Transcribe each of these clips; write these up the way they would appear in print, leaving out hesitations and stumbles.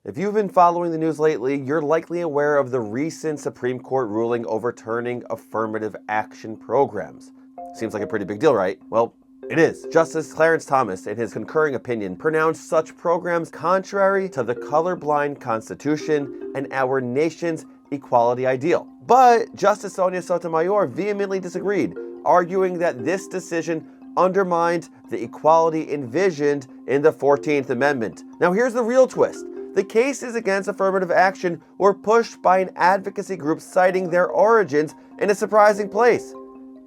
If you've been following the news lately, you're likely aware of the recent Supreme Court ruling overturning affirmative action programs. Seems like a pretty big deal, right? Well, it is. Justice Clarence Thomas, in his concurring opinion, pronounced such programs contrary to the colorblind Constitution and our nation's equality ideal. But Justice Sonia Sotomayor vehemently disagreed, arguing that this decision undermined the equality envisioned in the 14th Amendment. Now here's the real twist. The cases against affirmative action were pushed by an advocacy group citing their origins in a surprising place: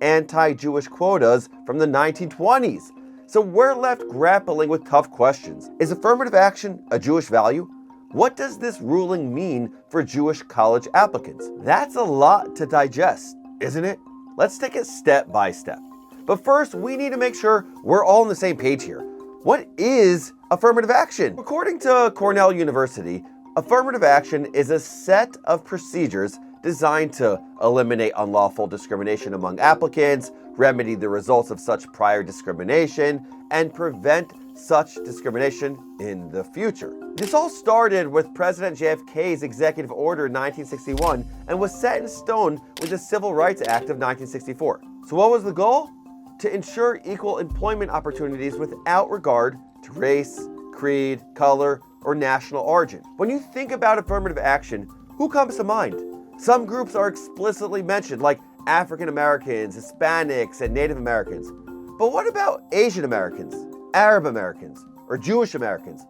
anti-Jewish quotas from the 1920s. So we're left grappling with tough questions. Is affirmative action a Jewish value? What does this ruling mean for Jewish college applicants? That's a lot to digest, isn't it? Let's take it step by step. But first, we need to make sure we're all on the same page here. What is affirmative action? According to Cornell University, affirmative action is a set of procedures designed to eliminate unlawful discrimination among applicants, remedy the results of such prior discrimination, and prevent such discrimination in the future. This all started with President JFK's Executive Order 1961 and was set in stone with the Civil Rights Act of 1964. So what was the goal? To ensure equal employment opportunities without regard to race, creed, color, or national origin. When you think about affirmative action, who comes to mind? Some groups are explicitly mentioned, like African Americans, Hispanics, and Native Americans. But what about Asian Americans, Arab Americans, or Jewish Americans?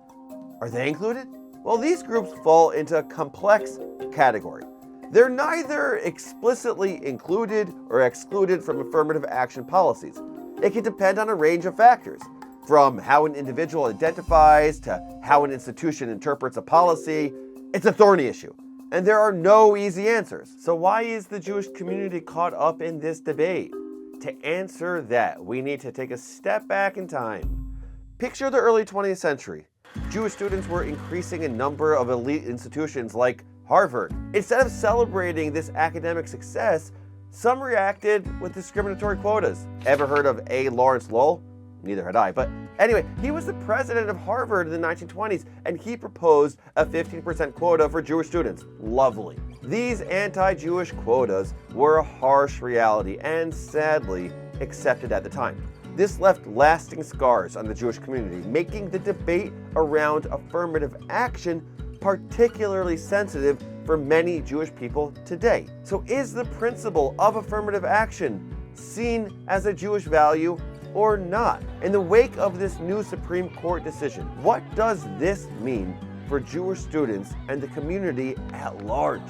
Are they included? Well, these groups fall into a complex category. They're neither explicitly included or excluded from affirmative action policies. It can depend on a range of factors, from how an individual identifies to how an institution interprets a policy. It's a thorny issue, and there are no easy answers. So why is the Jewish community caught up in this debate? To answer that, we need to take a step back in time. Picture the early 20th century. Jewish students were increasing in number of elite institutions like Harvard. Instead of celebrating this academic success, some reacted with discriminatory quotas. Ever heard of A. Lawrence Lowell? Neither had I, but anyway, he was the president of Harvard in the 1920s, and he proposed a 15% quota for Jewish students. Lovely. These anti-Jewish quotas were a harsh reality and sadly accepted at the time. This left lasting scars on the Jewish community, making the debate around affirmative action particularly sensitive for many Jewish people today. So is the principle of affirmative action seen as a Jewish value or not? In the wake of this new Supreme Court decision, what does this mean for Jewish students and the community at large?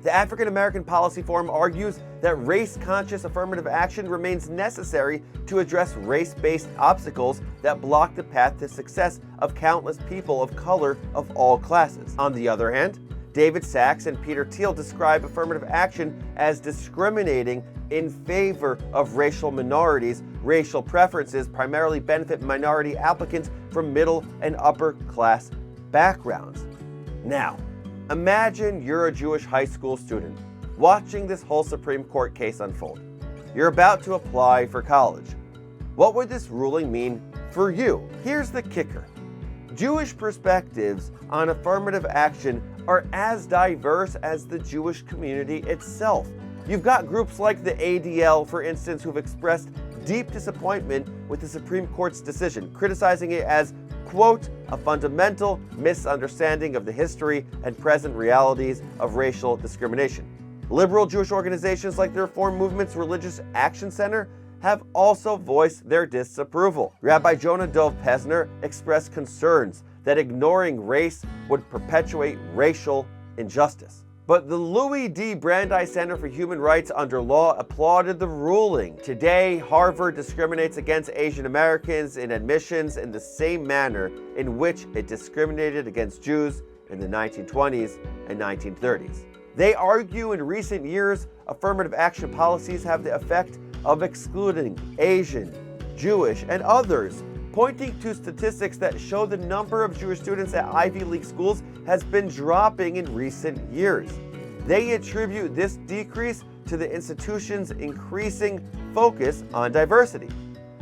The African American Policy Forum argues that race-conscious affirmative action remains necessary to address race-based obstacles that block the path to success of countless people of color of all classes. On the other hand, David Sachs and Peter Thiel describe affirmative action as discriminating in favor of racial minorities. Racial preferences primarily benefit minority applicants from middle and upper class backgrounds. Now, imagine you're a Jewish high school student watching this whole Supreme Court case unfold. You're about to apply for college. What would this ruling mean for you? Here's the kicker. Jewish perspectives on affirmative action are as diverse as the Jewish community itself. You've got groups like the ADL, for instance, who've expressed deep disappointment with the Supreme Court's decision, criticizing it as, quote, a fundamental misunderstanding of the history and present realities of racial discrimination. Liberal Jewish organizations like the Reform Movement's Religious Action Center have also voiced their disapproval. Rabbi Jonah Dov Pesner expressed concerns that ignoring race would perpetuate racial injustice. But the Louis D. Brandeis Center for Human Rights Under Law applauded the ruling. Today, Harvard discriminates against Asian Americans in admissions in the same manner in which it discriminated against Jews in the 1920s and 1930s. They argue in recent years, affirmative action policies have the effect of excluding Asian, Jewish, and others, pointing to statistics that show the number of Jewish students at Ivy League schools has been dropping in recent years. They attribute this decrease to the institution's increasing focus on diversity.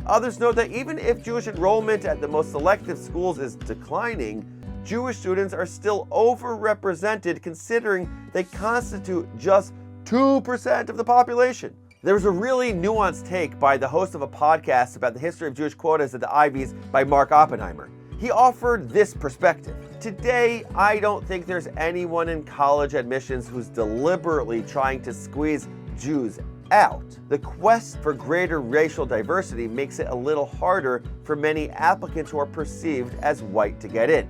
Others note that even if Jewish enrollment at the most selective schools is declining, Jewish students are still overrepresented considering they constitute just 2% of the population. There was a really nuanced take by the host of a podcast about the history of Jewish quotas at the Ivies by Mark Oppenheimer. He offered this perspective. Today, I don't think there's anyone in college admissions who's deliberately trying to squeeze Jews out. The quest for greater racial diversity makes it a little harder for many applicants who are perceived as white to get in.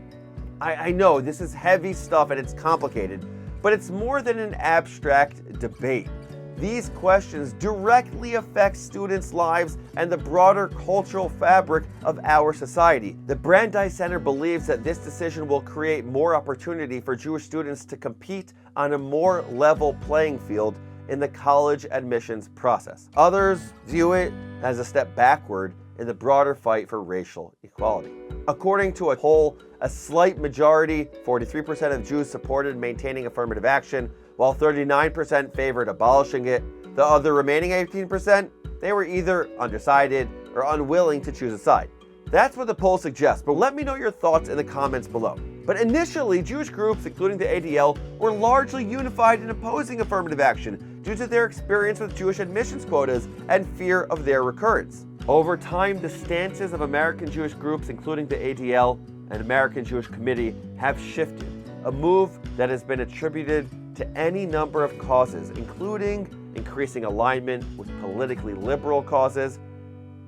I know this is heavy stuff and it's complicated, but it's more than an abstract debate. These questions directly affect students' lives and the broader cultural fabric of our society. The Brandeis Center believes that this decision will create more opportunity for Jewish students to compete on a more level playing field in the college admissions process. Others view it as a step backward in the broader fight for racial equality. According to a poll, a slight majority, 43% of Jews supported maintaining affirmative action, while 39% favored abolishing it. The other remaining 18%, they were either undecided or unwilling to choose a side. That's what the poll suggests, but let me know your thoughts in the comments below. But initially, Jewish groups, including the ADL, were largely unified in opposing affirmative action due to their experience with Jewish admissions quotas and fear of their recurrence. Over time, the stances of American Jewish groups, including the ADL and American Jewish Committee, have shifted, a move that has been attributed to any number of causes, including increasing alignment with politically liberal causes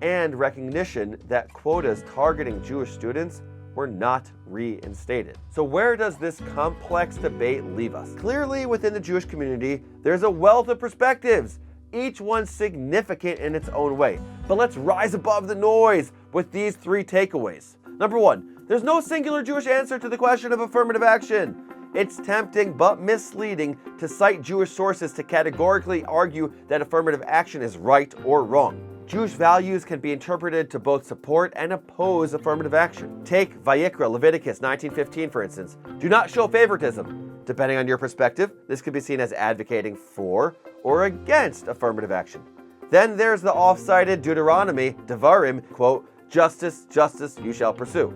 and recognition that quotas targeting Jewish students were not reinstated. So where does this complex debate leave us? Clearly, within the Jewish community, there's a wealth of perspectives, each one significant in its own way. But let's rise above the noise with these 3 takeaways. Number 1, there's no singular Jewish answer to the question of affirmative action. It's tempting but misleading to cite Jewish sources to categorically argue that affirmative action is right or wrong. Jewish values can be interpreted to both support and oppose affirmative action. Take Vayikra, Leviticus 19:15, for instance. Do not show favoritism. Depending on your perspective, this could be seen as advocating for or against affirmative action. Then there's the off-cited Deuteronomy, Devarim, quote, justice, justice you shall pursue.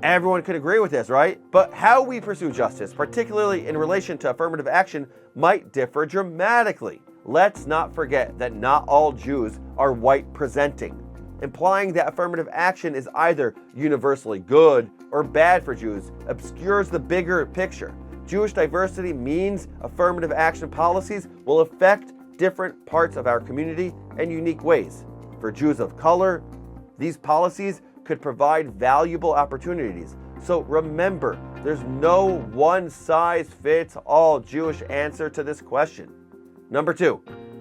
Everyone could agree with this, right? But how we pursue justice, particularly in relation to affirmative action, might differ dramatically. Let's not forget that not all Jews are white presenting, implying that affirmative action is either universally good or bad for Jews obscures the bigger picture. Jewish diversity means affirmative action policies will affect different parts of our community in unique ways. For Jews of color, these policies could provide valuable opportunities. So remember, there's no one-size-fits-all Jewish answer to this question. Number 2,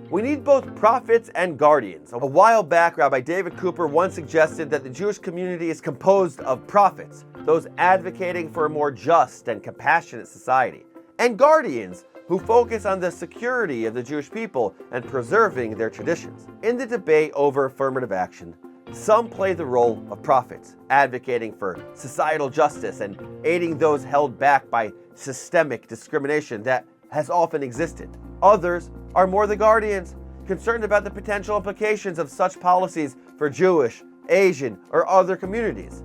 we need both prophets and guardians. A while back, Rabbi David Cooper once suggested that the Jewish community is composed of prophets, those advocating for a more just and compassionate society, and guardians who focus on the security of the Jewish people and preserving their traditions. In the debate over affirmative action, some play the role of prophets, advocating for societal justice and aiding those held back by systemic discrimination that has often existed. Others are more the guardians, concerned about the potential implications of such policies for Jewish, Asian, or other communities.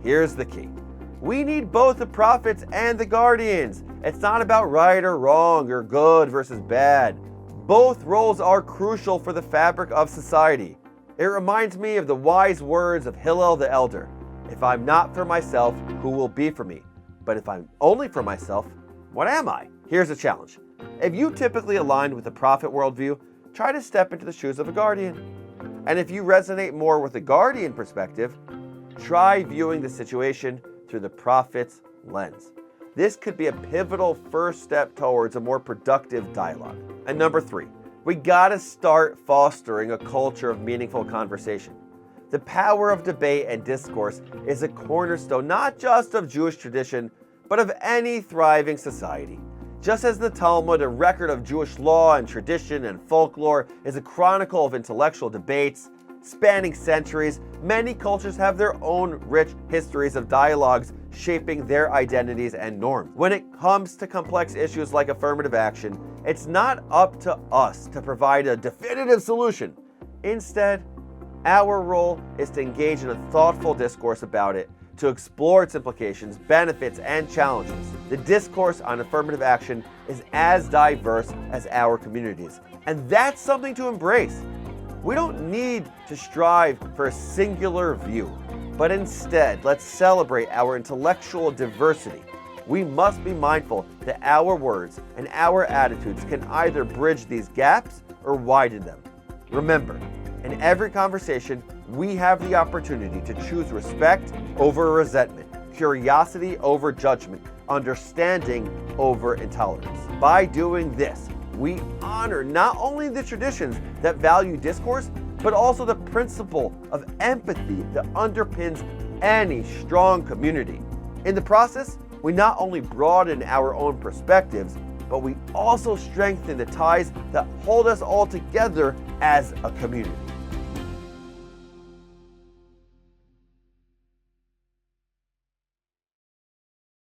Here's the key. We need both the prophets and the guardians. It's not about right or wrong or good versus bad. Both roles are crucial for the fabric of society. It reminds me of the wise words of Hillel the Elder. If I'm not for myself, who will be for me? But if I'm only for myself, what am I? Here's a challenge. If you typically align with the prophet worldview, try to step into the shoes of a guardian. And if you resonate more with the guardian perspective, try viewing the situation through the prophet's lens. This could be a pivotal first step towards a more productive dialogue. And number 3, we gotta start fostering a culture of meaningful conversation. The power of debate and discourse is a cornerstone not just of Jewish tradition, but of any thriving society. Just as the Talmud, a record of Jewish law and tradition and folklore, is a chronicle of intellectual debates spanning centuries, many cultures have their own rich histories of dialogues shaping their identities and norms. When it comes to complex issues like affirmative action, it's not up to us to provide a definitive solution. Instead, our role is to engage in a thoughtful discourse about it, to explore its implications, benefits, and challenges. The discourse on affirmative action is as diverse as our communities, and that's something to embrace. We don't need to strive for a singular view, but instead, let's celebrate our intellectual diversity. We must be mindful that our words and our attitudes can either bridge these gaps or widen them. Remember, in every conversation, we have the opportunity to choose respect over resentment, curiosity over judgment, understanding over intolerance. By doing this, we honor not only the traditions that value discourse, but also the principle of empathy that underpins any strong community. In the process, we not only broaden our own perspectives, but we also strengthen the ties that hold us all together as a community.